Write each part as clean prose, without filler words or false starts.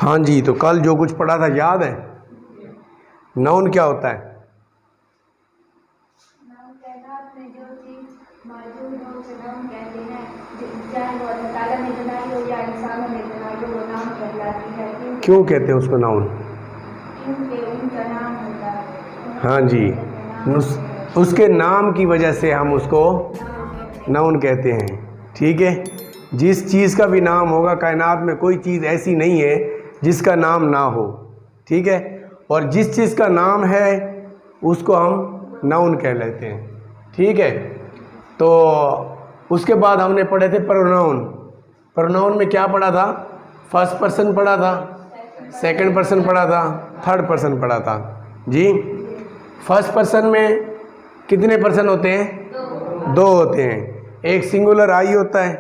हाँ जी, तो कल जो कुछ पढ़ा था याद है? नाउन क्या होता है? क्यों कहते हैं उसको नाउन? हाँ जी, उसके नाम की वजह से हम उसको नाउन कहते हैं। ठीक है, जिस चीज़ का भी नाम होगा, कायनात में कोई चीज़ ऐसी नहीं है जिसका नाम ना हो। ठीक है, और जिस चीज़ का नाम है उसको हम नाउन कह लेते हैं। ठीक है, तो उसके बाद हमने पढ़े थे प्रोनाउन। प्रोनाउन में क्या पढ़ा था? फर्स्ट पर्सन पढ़ा था, सेकंड पर्सन पढ़ा था, थर्ड पर्सन पढ़ा था जी। फर्स्ट पर्सन में कितने पर्सन होते हैं? दो होते हैं, एक सिंगुलर आई होता है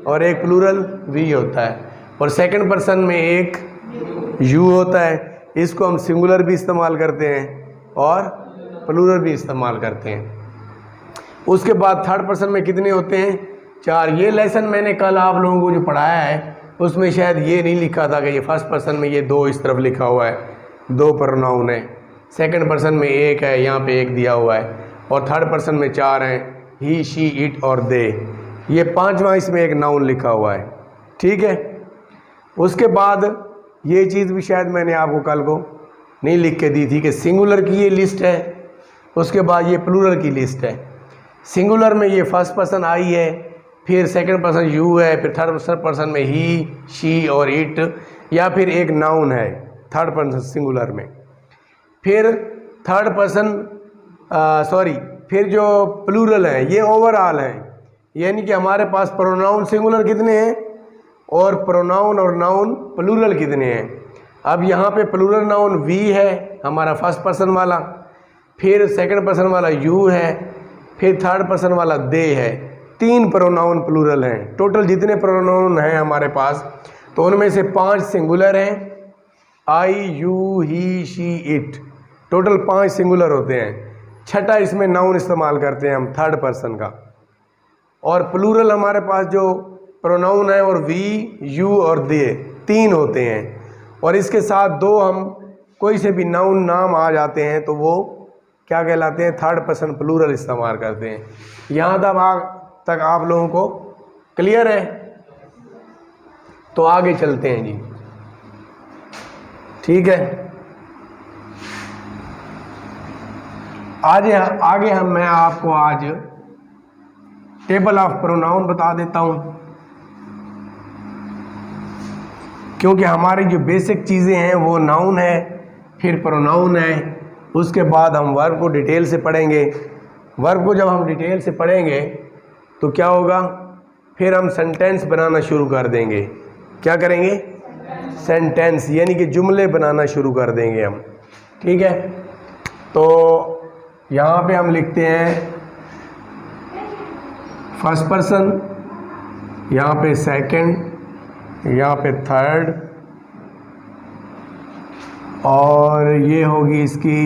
और एक प्लूरल वी होता है। और सेकंड पर्सन में एक यू होता है। इसको हम सिंगुलर भी इस्तेमाल करते हैं और प्लूरल भी इस्तेमाल करते हैं। उसके बाद थर्ड पर्सन में कितने होते हैं? चार। ये लेसन मैंने कल आप लोगों को जो पढ़ाया है उसमें शायद ये नहीं लिखा था कि ये फर्स्ट पर्सन में ये दो इस तरफ लिखा हुआ है, दो प्रोनाउन है। सेकंड पर्सन में एक है, यहाँ पे एक दिया हुआ है। और थर्ड पर्सन में चार हैं, ही, शी, इट और दे। ये पांचवा इसमें एक नाउन लिखा हुआ है। ठीक है, उसके बाद ये चीज़ भी शायद मैंने आपको कल को नहीं लिख के दी थी कि सिंगुलर की ये लिस्ट है, उसके बाद ये प्लूरल की लिस्ट है। सिंगुलर में ये फर्स्ट पर्सन आई है, फिर सेकंड पर्सन यू है, फिर थर्ड पर्सन में ही, शी और इट, या फिर एक नाउन है थर्ड पर्सन सिंगुलर में। फिर थर्ड पर्सन फिर जो प्लूरल है ये ओवरऑल है, यानी कि हमारे पास प्रोनाउन सिंगुलर कितने हैं और प्रोनाउन और नाउन प्लूरल कितने हैं। अब यहाँ पे प्लूरल नाउन वी है हमारा फर्स्ट पर्सन वाला, फिर सेकंड पर्सन वाला यू है, फिर थर्ड पर्सन वाला दे है। तीन प्रोनाउन प्लूरल हैं। टोटल जितने प्रोनाउन हैं हमारे पास, तो उनमें से 5 सिंगुलर हैं, I, you, he, she, it. Total 5 singular होते हैं। छठा इसमें नाउन इस्तेमाल करते हैं हम थर्ड पर्सन का। और प्लूरल हमारे पास जो प्रोनाउन है और वी, यू और दे 3 होते हैं। और इसके साथ 2 हम कोई से भी नाउन नाम आ जाते हैं तो वो क्या कहलाते हैं? थर्ड पर्सन प्लूरल इस्तेमाल करते हैं। यहाँ तक आप लोगों को क्लियर है? तो आगे चलते हैं जी। ठीक है, आगे मैं आपको आज टेबल ऑफ प्रोनाउन बता देता हूं, क्योंकि हमारी जो बेसिक चीज़ें हैं वो नाउन है, फिर प्रोनाउन है, उसके बाद हम वर्ब को डिटेल से पढ़ेंगे। वर्ब को जब हम डिटेल से पढ़ेंगे तो क्या होगा? फिर हम सेंटेंस बनाना शुरू कर देंगे। क्या करेंगे? सेंटेंस, यानी कि जुमले बनाना शुरू कर देंगे हम। ठीक है, तो यहाँ पे हम लिखते हैं फर्स्ट पर्सन, यहाँ पे सेकंड, यहाँ पे थर्ड, और ये होगी इसकी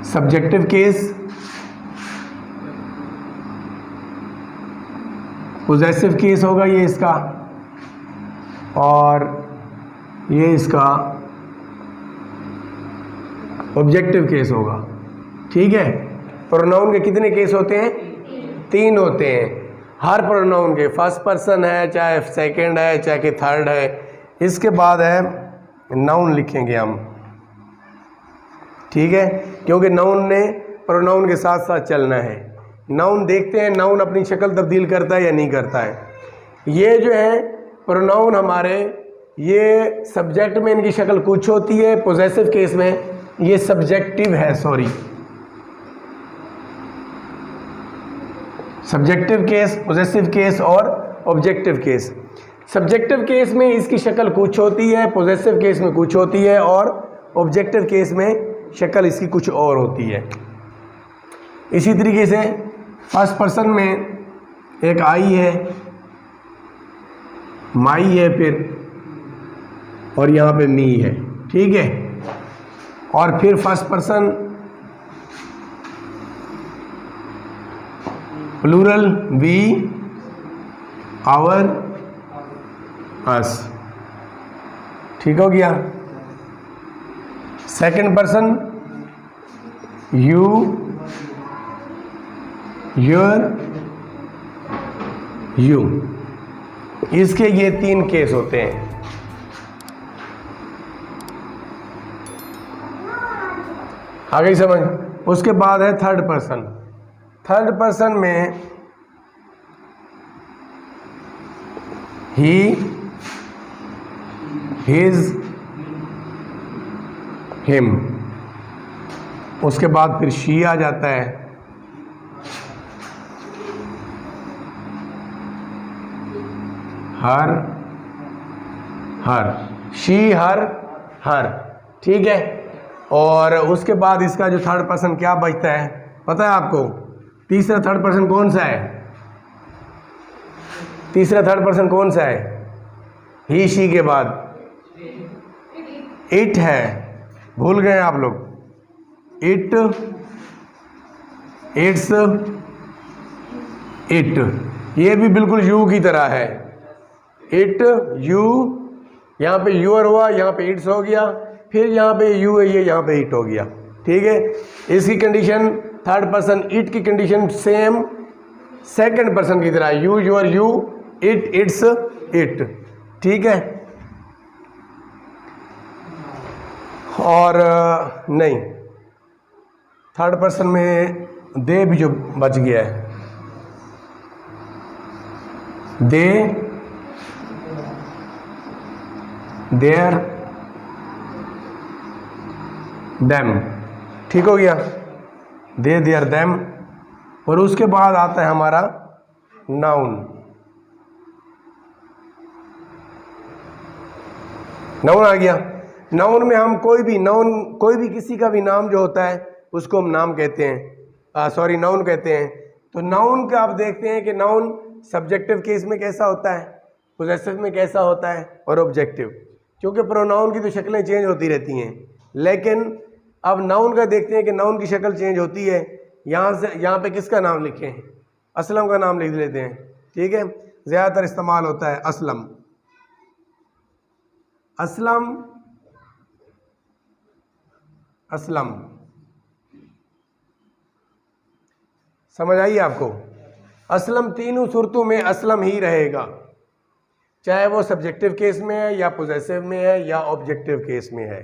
सब्जेक्टिव केस, पोजेसिव केस होगा ये इसका, और ये इसका ऑब्जेक्टिव केस होगा। ठीक है, प्रोनाउन के कितने केस होते हैं? 3 होते हैं। हर प्रोनाउन के फर्स्ट पर्सन है, चाहे सेकंड है, चाहे कि थर्ड है। इसके बाद है नाउन लिखेंगे हम। ठीक है, क्योंकि नाउन ने प्रोनाउन के साथ साथ चलना है। नाउन देखते हैं नाउन अपनी शक्ल तब्दील करता है या नहीं करता है। ये जो है प्रोनाउन हमारे, ये सब्जेक्ट में इनकी शक्ल कुछ होती है, पोजेसिव केस में ये सब्जेक्टिव है, सब्जेक्टिव केस, पोजेसिव केस और ऑब्जेक्टिव केस। सब्जेक्टिव केस में इसकी शक्ल कुछ होती है, पोजेसिव केस में कुछ होती है, और ऑब्जेक्टिव केस में शक्ल इसकी कुछ और होती है। इसी तरीके से फर्स्ट पर्सन में एक आई है, माई है, फिर और यहाँ पे मी है। ठीक है, और फिर first person plural we, our, us. ठीक हो गया। Second person you, your, you, इसके ये 3 केस होते हैं। आ गई समझ। उसके बाद है थर्ड पर्सन। थर्ड पर्सन में ही, हिज, हिम, उसके बाद फिर शी आ जाता है, हर, हर, शी, हर, ठीक है। और उसके बाद इसका जो थर्ड पर्सन क्या बचता है पता है आपको? तीसरा थर्ड पर्सन कौन सा है? तीसरा थर्ड पर्सन कौन सा है? ही शी के बाद इट है। भूल गए आप लोग? इट, इट्स, इट, ये भी बिल्कुल यू की तरह है। इट, यू, यहाँ पे यूर हुआ, यहाँ पे इट्स हो गया, फिर यहाँ पे यू है, ये यहाँ पे इट हो गया, ठीक है। इसकी कंडीशन थर्ड पर्सन इट की कंडीशन सेम सेकंड पर्सन की तरह, you, your, you, it, it's, it, ठीक है। और नहीं, थर्ड पर्सन में दे भी जो बच गया है, दे, देयर, देम, ठीक हो गया। दे, देयर, देम। और उसके बाद आता है हमारा नाउन। नाउन आ गया। नाउन में हम कोई भी किसी का भी नाम जो होता है उसको हम नाम कहते हैं, नाउन कहते हैं। तो नाउन का आप देखते हैं कि नाउन सब्जेक्टिव केस में कैसा होता है, पोजेसिव में कैसा होता है और ऑब्जेक्टिव, क्योंकि प्रोनाउन की तो शक्लें चेंज होती रहती हैं। लेकिन अब नाउन का देखते हैं कि नाउन की शक्ल चेंज होती है। यहाँ पे किसका नाम लिखें? असलम का नाम लिख लेते हैं, ठीक है। ज़्यादातर इस्तेमाल होता है असलम, असलम, असलम। समझ आई आपको? असलम तीनों सूरतों में असलम ही रहेगा, चाहे वो सब्जेक्टिव केस में है या पोजेसिव में है या ऑब्जेक्टिव केस में है।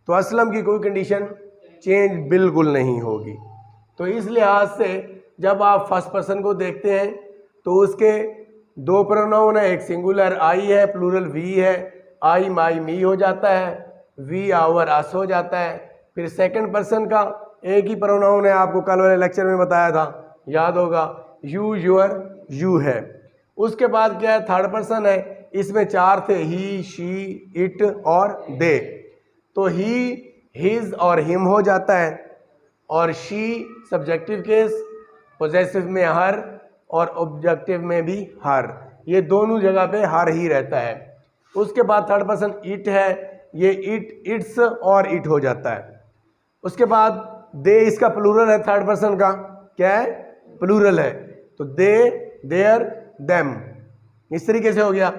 तो असलम की कोई कंडीशन चेंज बिल्कुल नहीं होगी। तो इस लिहाज से जब आप फर्स्ट पर्सन को देखते हैं तो उसके 2 प्रोनाउन है, एक सिंगुलर आई है, प्लूरल वी है। आई, माई, मी हो जाता है, वी, आवर, अस हो जाता है। फिर सेकंड पर्सन का एक ही प्रोनाउन है, आपको कल वाले लेक्चर में बताया था, याद होगा, यू, योर, यू है। उसके बाद क्या है? थर्ड पर्सन है। इसमें 4 थे, ही, शी, इट और दे। तो ही, हिज और हिम हो जाता है, और शी सब्जेक्टिव केस, पोजेसिव में हर और ऑब्जेक्टिव में भी हर, ये दोनों जगह पे हर ही रहता है। उसके बाद थर्ड पर्सन इट है, ये इट, इट्स और इट हो जाता है। उसके बाद दे, इसका प्लूरल है, थर्ड पर्सन का क्या है? प्लूरल है। तो दे, देयर, देम, इस तरीके से हो गया।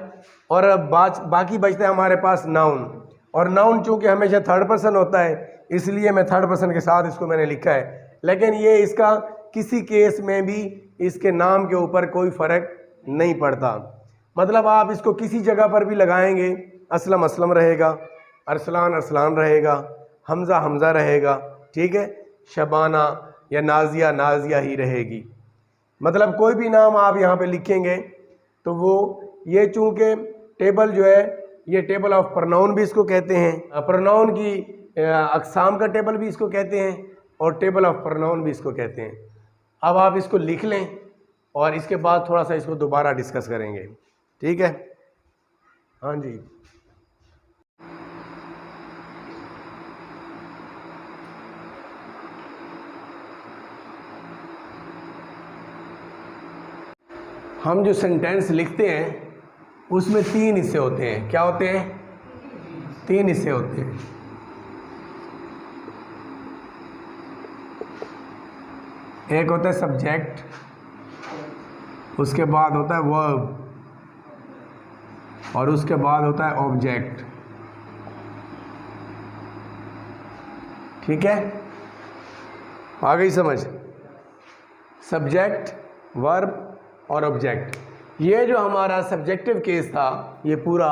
और अब बाकी बचता है हमारे पास नाउन। और नाउन चूंकि हमेशा थर्ड पर्सन होता है इसलिए मैं थर्ड पर्सन के साथ इसको मैंने लिखा है, लेकिन ये इसका किसी केस में भी इसके नाम के ऊपर कोई फ़र्क नहीं पड़ता। मतलब आप इसको किसी जगह पर भी लगाएंगे, असलम असलम रहेगा, अरसलान अरसलान रहेगा, हमज़ा हमज़ा रहेगा, ठीक है। शबाना या नाजिया नाजिया ही रहेगी। मतलब कोई भी नाम आप यहाँ पे लिखेंगे तो वो ये चूँकि टेबल जो है ये टेबल ऑफ प्रोनाउन भी इसको कहते हैं, प्रोनाउन की अक़साम का टेबल भी इसको कहते हैं और टेबल ऑफ प्रोनाउन भी इसको कहते हैं। अब आप इसको लिख लें और इसके बाद थोड़ा सा इसको दोबारा डिस्कस करेंगे, ठीक है। हाँ जी, हम जो सेंटेंस लिखते हैं उसमें 3 हिस्से होते हैं। क्या होते हैं? 3 हिस्से होते हैं। एक होता है सब्जेक्ट, उसके बाद होता है वर्ब और उसके बाद होता है ऑब्जेक्ट। ठीक है, आ गई समझ? सब्जेक्ट, वर्ब और ऑब्जेक्ट। ये जो हमारा सब्जेक्टिव केस था ये पूरा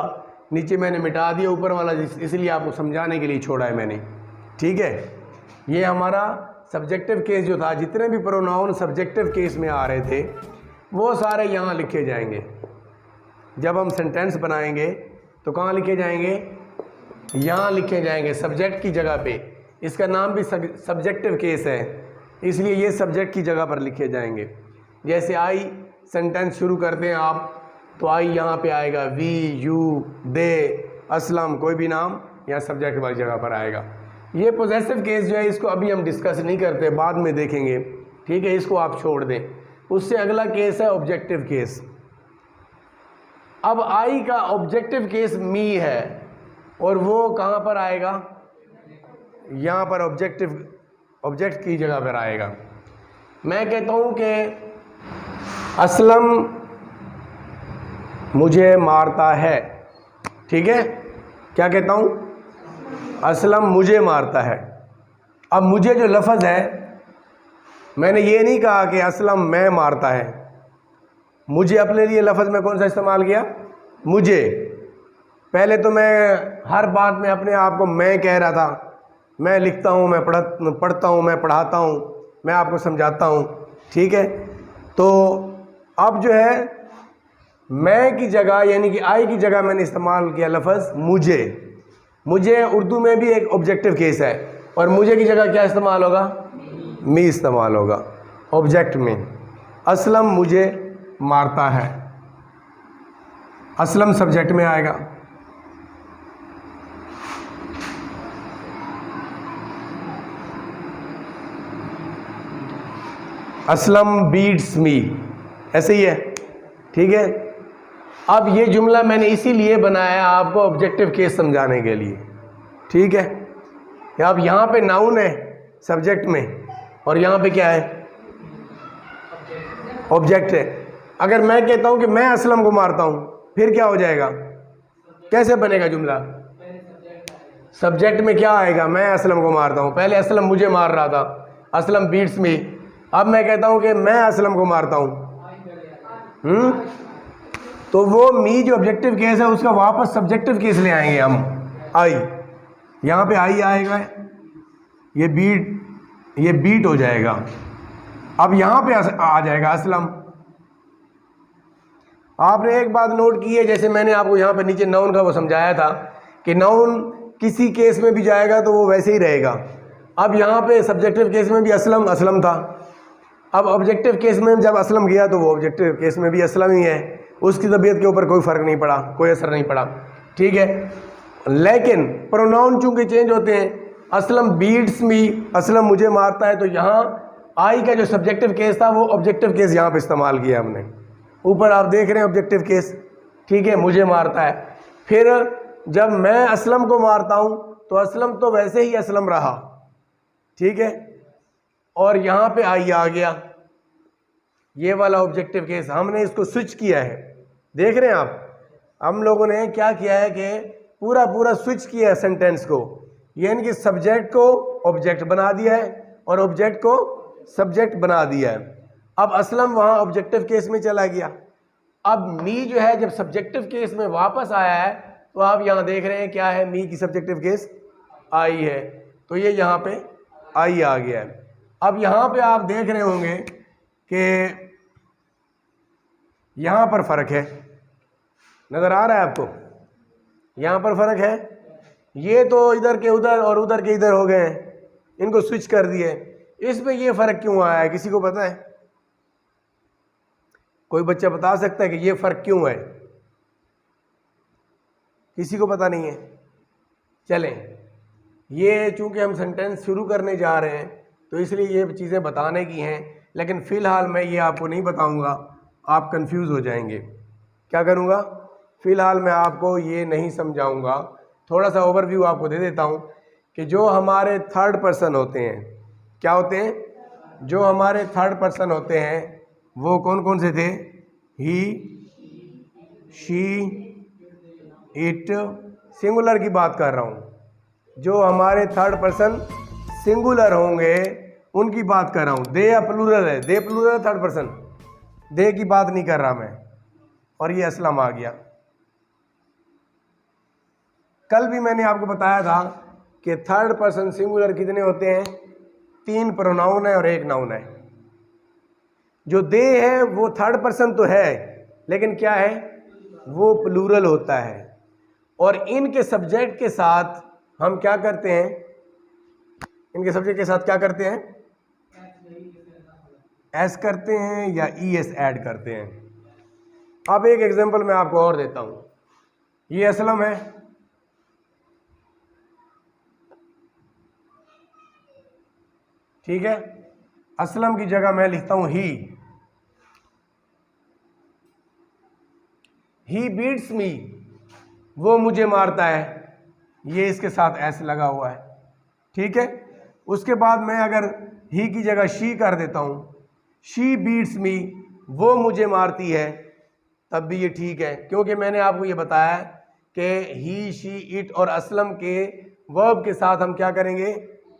नीचे मैंने मिटा दिया, ऊपर वाला इसलिए आपको समझाने के लिए छोड़ा है मैंने। ठीक है, ये हमारा सब्जेक्टिव केस जो था, जितने भी प्रोनाउन सब्जेक्टिव केस में आ रहे थे वो सारे यहाँ लिखे जाएंगे। जब हम सेंटेंस बनाएंगे तो कहाँ लिखे जाएंगे? यहाँ लिखे जाएंगे सब्जेक्ट की जगह पे। इसका नाम भी सब्जेक्टिव केस है, इसलिए ये सब्जेक्ट की जगह पर लिखे जाएंगे। जैसे आई सेंटेंस शुरू करते हैं आप, तो आई यहाँ पे आएगा, वी, यू, दे, असलम, कोई भी नाम यहाँ सब्जेक्ट वाली जगह पर आएगा। ये पोजेसिव केस जो है इसको अभी हम डिस्कस नहीं करते, बाद में देखेंगे। ठीक है, इसको आप छोड़ दें। उससे अगला केस है ऑब्जेक्टिव केस। अब आई का ऑब्जेक्टिव केस मी है और वो कहाँ पर आएगा? यहाँ पर ऑब्जेक्ट की जगह पर आएगा। मैं कहता हूँ कि असलम मुझे मारता है। ठीक है, क्या कहता हूँ? असलम मुझे मारता है। अब मुझे जो लफ्ज़ है, मैंने ये नहीं कहा कि असलम मैं मारता है। मुझे अपने लिए लफ्ज़ में कौन सा इस्तेमाल किया? मुझे। पहले तो मैं हर बात में अपने आप को मैं कह रहा था। मैं लिखता हूँ, मैं पढ़ता हूँ, मैं पढ़ाता हूँ, मैं आपको समझाता हूँ। ठीक है, तो अब जो है मैं की जगह यानी कि आई की जगह मैंने इस्तेमाल किया लफ्ज़ मुझे। मुझे उर्दू में भी एक ऑब्जेक्टिव केस है और मुझे की जगह क्या इस्तेमाल होगा? मी इस्तेमाल होगा ऑब्जेक्ट में। असलम मुझे मारता है, असलम सब्जेक्ट में आएगा। असलम बीट्स मी, ऐसे ही है। ठीक है, अब ये जुमला मैंने इसीलिए बनाया आपको ऑब्जेक्टिव केस समझाने के लिए। ठीक है, अब यहाँ पे नाउन है सब्जेक्ट में और यहाँ पे क्या है? ऑब्जेक्ट है। अगर मैं कहता हूँ कि मैं असलम को मारता हूँ, फिर क्या हो जाएगा? कैसे बनेगा जुमला? सब्जेक्ट में क्या आएगा? मैं असलम को मारता हूँ। पहले असलम मुझे मार रहा था, असलम बीट्स मी। अब मैं कहता हूँ कि मैं असलम को मारता हूँ। तो वो मी जो ऑब्जेक्टिव केस है उसका वापस सब्जेक्टिव केस ले आएंगे हम। आई, यहाँ पे आई आएगा, ये बीट हो जाएगा। अब यहाँ पे आ जाएगा असलम। आपने एक बात नोट की है, जैसे मैंने आपको यहाँ पे नीचे नाउन का वो समझाया था कि नाउन किसी केस में भी जाएगा तो वो वैसे ही रहेगा। अब यहाँ पे सब्जेक्टिव केस में भी असलम था। अब ऑब्जेक्टिव केस में जब असलम गया तो वो ऑब्जेक्टिव केस में भी असलम ही है। उसकी तबीयत के ऊपर कोई फ़र्क नहीं पड़ा, कोई असर नहीं पड़ा। ठीक है, लेकिन प्रोनाउन चूंकि चेंज होते हैं, असलम बीट्स मी, असलम मुझे मारता है, तो यहाँ आई का जो सब्जेक्टिव केस था वो ऑब्जेक्टिव केस यहाँ पे इस्तेमाल किया हमने। ऊपर आप देख रहे हैं ऑब्जेक्टिव केस। ठीक है, मुझे मारता है। फिर जब मैं असलम को मारता हूँ तो असलम तो वैसे ही असलम रहा। ठीक है, और यहाँ पे आई आ गया, ये वाला ऑब्जेक्टिव केस। हमने इसको स्विच किया है, देख रहे हैं आप। हम लोगों ने क्या किया है कि पूरा स्विच किया है सेंटेंस को, यानी कि सब्जेक्ट को ऑब्जेक्ट बना दिया है और ऑब्जेक्ट को सब्जेक्ट बना दिया है। अब असलम वहाँ ऑब्जेक्टिव केस में चला गया। अब मी जो है जब सब्जेक्टिव केस में वापस आया है तो आप यहाँ देख रहे हैं क्या है? मी की सब्जेक्टिव केस आई है, तो ये यहाँ पे आई आ गया है। अब यहाँ पे आप देख रहे होंगे कि यहाँ पर फ़र्क है, नज़र आ रहा है आपको? यहाँ पर फ़र्क है। ये तो इधर के उधर और उधर के इधर हो गए हैं, इनको स्विच कर दिए। इसमें ये फ़र्क क्यों आया है, किसी को पता है? कोई बच्चा बता सकता है कि ये फ़र्क क्यों है? किसी को पता नहीं है? चलें, ये चूंकि हम सेंटेंस शुरू करने जा रहे हैं तो इसलिए ये चीज़ें बताने की हैं, लेकिन फ़िलहाल मैं ये आपको नहीं बताऊंगा, आप कंफ्यूज हो जाएंगे। क्या करूंगा? फ़िलहाल मैं आपको ये नहीं समझाऊंगा। थोड़ा सा ओवरव्यू आपको दे देता हूं कि जो हमारे थर्ड पर्सन होते हैं, क्या होते हैं? जो हमारे थर्ड पर्सन होते हैं वो कौन कौन से थे? ही, शी, इट, सिंगुलर की बात कर रहा हूँ। जो हमारे थर्ड पर्सन सिंगुलर होंगे उनकी बात कर रहा हूं। दे या प्लूरल है, दे प्लूरल है, थर्ड पर्सन, दे की बात नहीं कर रहा मैं। और ये असलम आ गया। कल भी मैंने आपको बताया था कि थर्ड पर्सन सिंगुलर कितने होते हैं, 3 प्रोनाउन है और 1 नाउन है। जो दे है वो थर्ड पर्सन तो है, लेकिन क्या है, वो प्लूरल होता है। और इनके सब्जेक्ट के साथ हम क्या करते हैं, इनके सब्जेक्ट के साथ क्या करते हैं, एस करते हैं या ई एस ऐड करते हैं। अब एक एग्जांपल मैं आपको और देता हूं। ये असलम है, ठीक है। असलम की जगह मैं लिखता हूं ही बीट्स मी, वो मुझे मारता है। ये इसके साथ एस लगा हुआ है, ठीक है। उसके बाद मैं अगर ही की जगह शी कर देता हूं, शी बीट्स मी, वो मुझे मारती है, तब भी ये ठीक है, क्योंकि मैंने आपको ये बताया कि ही शी इट और असलम के वर्ब के साथ हम क्या करेंगे,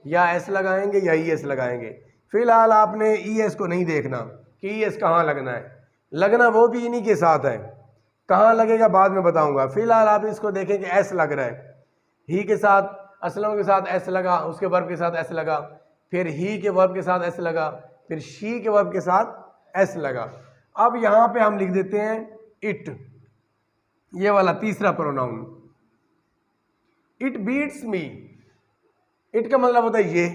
या एस लगाएंगे या ई एस लगाएंगे। फिलहाल आपने ई एस को नहीं देखना कि ई एस कहाँ लगना है, लगना वो भी इन्हीं के साथ है, कहाँ लगेगा बाद में बताऊंगा। फिलहाल आप इसको देखें कि एस लग रहा है, ही के साथ असलम के साथ एस लगा, उसके वर्ब के साथ एस लगा, फिर ही के वर्ब के साथ एस लगा, फिर शी के वर्ब के साथ एस लगा। अब यहाँ पे हम लिख देते हैं इट, ये वाला तीसरा pronoun, it beats me. It का मतलब होता है ये,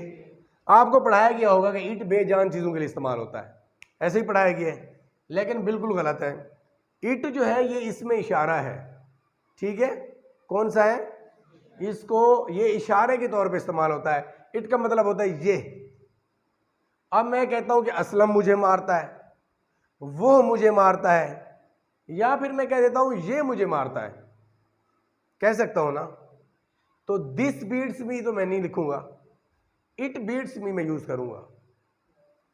आपको पढ़ाया गया होगा कि इट बेजान चीज़ों के लिए इस्तेमाल होता है, ऐसे ही पढ़ाया गया है, लेकिन बिल्कुल गलत है। इट जो है ये इसमें इशारा है, ठीक है। कौन सा है, इसको ये इशारे के तौर पे इस्तेमाल होता है। इट का मतलब होता है ये। अब मैं कहता हूं कि असलम मुझे मारता है, वो मुझे मारता है, या फिर मैं कह देता हूं ये मुझे मारता है, कह सकता हूं ना। तो दिस बीट्स मी तो मैं नहीं लिखूंगा, इट बीट्स मी मैं यूज करूंगा,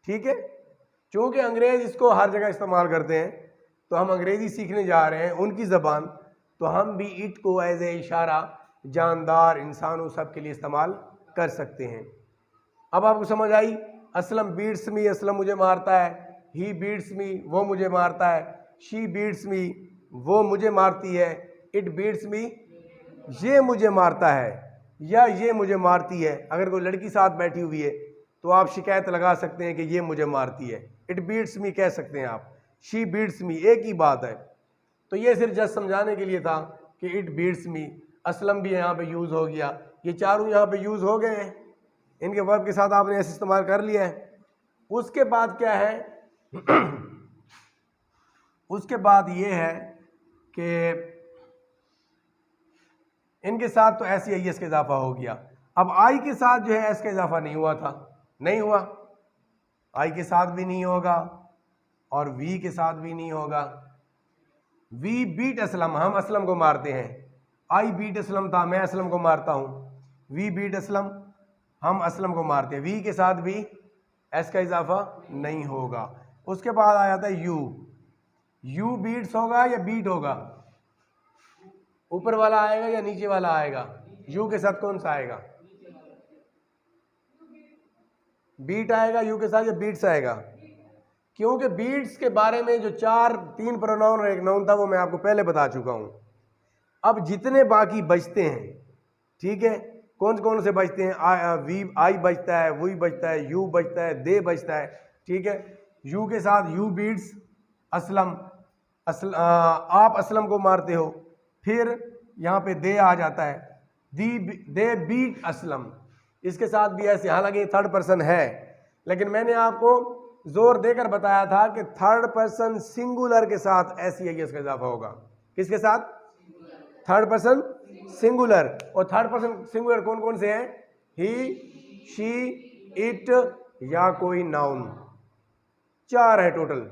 ठीक है। क्योंकि अंग्रेज इसको हर जगह इस्तेमाल करते हैं, तो हम अंग्रेजी सीखने जा रहे हैं उनकी ज़बान, तो हम भी इट को एज ए इशारा जानदार इंसानों सब के लिए इस्तेमाल कर सकते हैं। अब आपको समझ आई, असलम बीट्स मी, असलम मुझे मारता है, ही बीट्स मी, वो मुझे मारता है, शी बीट्स मी, वो मुझे मारती है, इट बीट्स मी, ये मुझे मारता है या ये मुझे मारती है। अगर कोई लड़की साथ बैठी हुई है तो आप शिकायत लगा सकते हैं कि ये मुझे मारती है, इट बीट्स मी कह सकते हैं आप, शी बीट्स मी, एक ही बात है। तो ये सिर्फ जस्ट समझाने के लिए था कि इट बीट्स मी, असलम भी यहाँ पे यूज़ हो गया, ये चारों यहाँ पे यूज़ हो गए हैं, इनके वर्ब के साथ आपने ऐसे इस्तेमाल कर लिया है। उसके बाद क्या है उसके बाद ये है कि इनके साथ तो ऐसे ही एस का इजाफा हो गया। अब आई के साथ जो है एस का इजाफा नहीं हुआ था, नहीं हुआ, आई के साथ भी नहीं होगा और वी के साथ भी नहीं होगा। वी बीट असलम, हम असलम को मारते हैं, आई बीट असलम था, मैं असलम को मारता हूं, वी बीट असलम, हम असलम को मारते हैं, वी के साथ भी एस का इजाफा नहीं होगा। उसके बाद आ जाता है यू, यू बीट्स होगा या बीट होगा, ऊपर वाला आएगा या नीचे वाला आएगा, यू के साथ कौन सा आएगा, बीट आएगा यू के साथ या बीट्स आएगा। क्योंकि बीट्स के बारे में जो 3 प्रोनाउन और 1 नाउन था वो मैं आपको पहले बता चुका हूं। अब जितने बाकी बचते हैं, ठीक है, कौन कौन से बचते हैं, आई बचता है, वी बचता है, यू बचता है, दे बचता है, ठीक है। यू के साथ यू बीट्स असलम, आप असलम को मारते हो, फिर यहाँ पे दे आ जाता है, दे बीट असलम, इसके साथ भी ऐसे, हालांकि थर्ड पर्सन है, लेकिन मैंने आपको जोर देकर बताया था कि थर्ड पर्सन सिंगुलर के साथ ऐसी है इसका इजाफा होगा। किसके साथ, थर्ड पर्सन सिंगुलर। और थर्ड पर्सन सिंगुलर कौन कौन से हैं, ही, शी, इट या कोई नाउन, 4 है टोटल,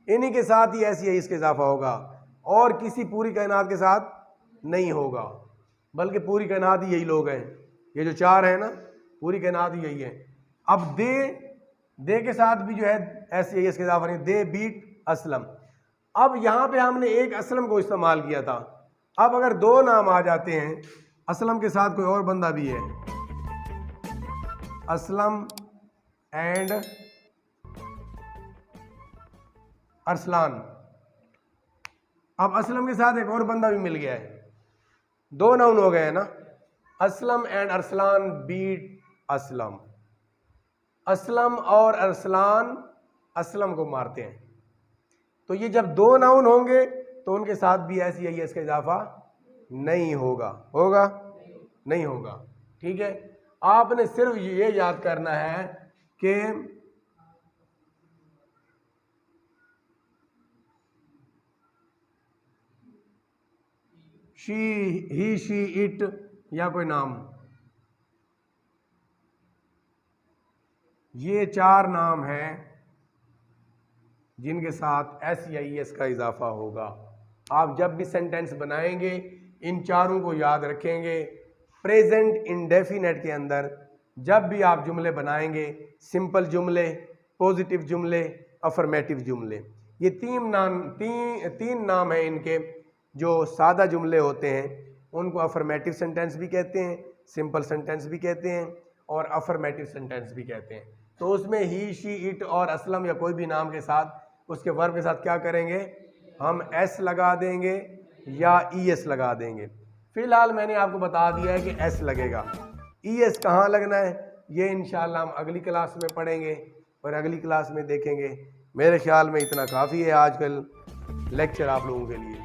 इन्हीं के साथ ही ऐसी है इसका इजाफा होगा, और किसी पूरी कायनात के साथ नहीं होगा, बल्कि पूरी कायनात ही यही लोग हैं, ये जो 4 है ना, पूरी कायनात ही यही है। अब दे के साथ भी जो है ऐसे ही इसके इजाफा नहीं, दे बीट असलम। अब यहाँ पे हमने एक असलम को इस्तेमाल किया था, अब अगर 2 नाम आ जाते हैं, असलम के साथ कोई और बंदा भी है, असलम एंड अरसलान। अब असलम के साथ एक और बंदा भी मिल गया है, 2 नाउन हो गए हैं ना। Aslam and Arsalan beat Aslam. असलम और अरसलान असलम को मारते हैं। तो ये जब 2 नाउन होंगे तो उनके साथ भी ऐसी आई एस का इजाफा नहीं होगा। होगा? नहीं होगा। ठीक है, आपने सिर्फ ये याद करना है कि शी, ही, शी, इट या कोई नाम, ये 4 नाम हैं जिनके साथ एस या ई एस का इजाफा होगा। आप जब भी सेंटेंस बनाएंगे इन चारों को याद रखेंगे। प्रेजेंट इंडेफिनेट के अंदर जब भी आप जुमले बनाएंगे, सिंपल जुमले, पॉजिटिव जुमले, अफर्मेटिव जुमले, ये तीन नाम हैं इनके जो सादा जुमले होते हैं। उनको अफर्मेटिव सेंटेंस भी कहते हैं, सिंपल सेंटेंस भी कहते हैं और अफर्मेटिव सेंटेंस भी कहते हैं। तो उसमें ही, शी, इट और असलम या कोई भी नाम के साथ उसके वर्ब के साथ क्या करेंगे, हम एस लगा देंगे या ई एस लगा देंगे। फिलहाल मैंने आपको बता दिया है कि एस लगेगा। ई एस कहाँ लगना है ये इंशाल्लाह हम अगली क्लास में पढ़ेंगे और अगली क्लास में देखेंगे। मेरे ख्याल में इतना काफ़ी है आजकल लेक्चर आप लोगों के लिए।